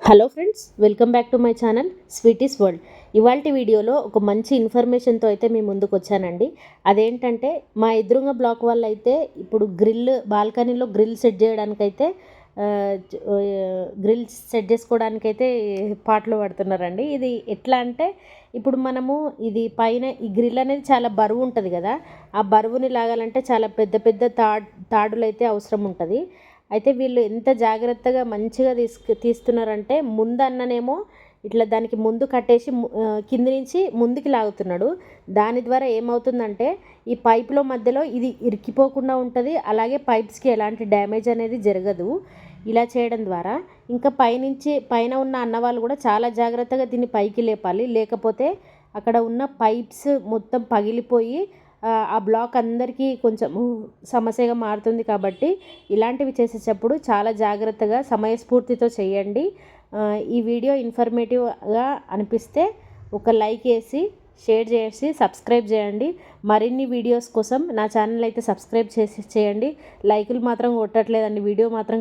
Hello friends, welcome back to my channel sweeties world. ఇవాల్టి వీడియోలో ఒక మంచి ఇన్ఫర్మేషన్తో అయితే మీ ముందుకు వచ్చానండి. అదేంటంటే మా ఎదురుంగ బ్లాక్ వాళ్ళు అయితే ఇప్పుడు బాల్కనీలో గ్రిల్ సెట్ చేయడానికైతే గ్రిల్ సెట్ చేసుకోవడానికైతే పాటలు పడుతున్నారండి. ఇది ఎట్లా అంటే ఇప్పుడు మనము ఇది పైన ఈ గ్రిల్ అనేది చాలా బరువు ఉంటుంది కదా, ఆ బరువుని లాగాలంటే చాలా పెద్ద పెద్ద తాడులు అయితే అవసరం ఉంటుంది. అయితే వీళ్ళు ఎంత జాగ్రత్తగా మంచిగా తీస్తున్నారంటే ముందన్ననేమో ఇట్లా దానికి ముందు కట్టేసి కింది నుంచి ముందుకి లాగుతున్నాడు. దాని ద్వారా ఏమవుతుందంటే ఈ పైపులో మధ్యలో ఇది ఇరికిపోకుండా ఉంటుంది, అలాగే పైప్స్కి ఎలాంటి డ్యామేజ్ అనేది జరగదు. ఇలా చేయడం ద్వారా ఇంకా పైన ఉన్న అన్నవాళ్ళు కూడా చాలా జాగ్రత్తగా దీన్ని పైకి లేపాలి, లేకపోతే అక్కడ ఉన్న పైప్స్ మొత్తం పగిలిపోయి ఆ బ్లాక్ అందరికీ కొంచెం సమస్యగా మారుతుంది. కాబట్టి ఇలాంటివి చేసేటప్పుడు చాలా జాగ్రత్తగా సమయస్ఫూర్తితో చేయండి. ఈ వీడియో ఇన్ఫర్మేటివ్గా అనిపిస్తే ఒక లైక్ వేసి షేర్ చేసి సబ్స్క్రైబ్ చేయండి. మరిన్ని వీడియోస్ కోసం నా ఛానల్ అయితే సబ్స్క్రైబ్ చేయండి. లైకులు మాత్రం కొట్టట్లేదండి, వీడియో మాత్రం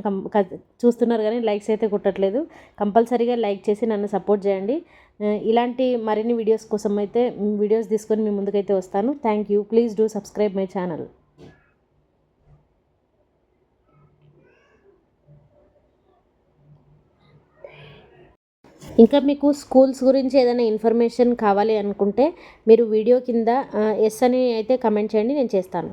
చూస్తున్నారు కానీ లైక్స్ అయితే కొట్టట్లేదు. కంపల్సరీగా లైక్ చేసి నన్ను సపోర్ట్ చేయండి. ఇలాంటి మరిన్ని వీడియోస్ కోసం అయితే వీడియోస్ తీసుకొని మీ ముందుకైతే వస్తాను. Thank you. Please do subscribe my channel. ఇంకా మీకు స్కూల్స్ గురించి ఏదైనా ఇన్ఫర్మేషన్ కావాలి అనుకుంటే మీరు వీడియో కింద ఎస్ అని అయితే కమెంట్ చేయండి, నేను చేస్తాను.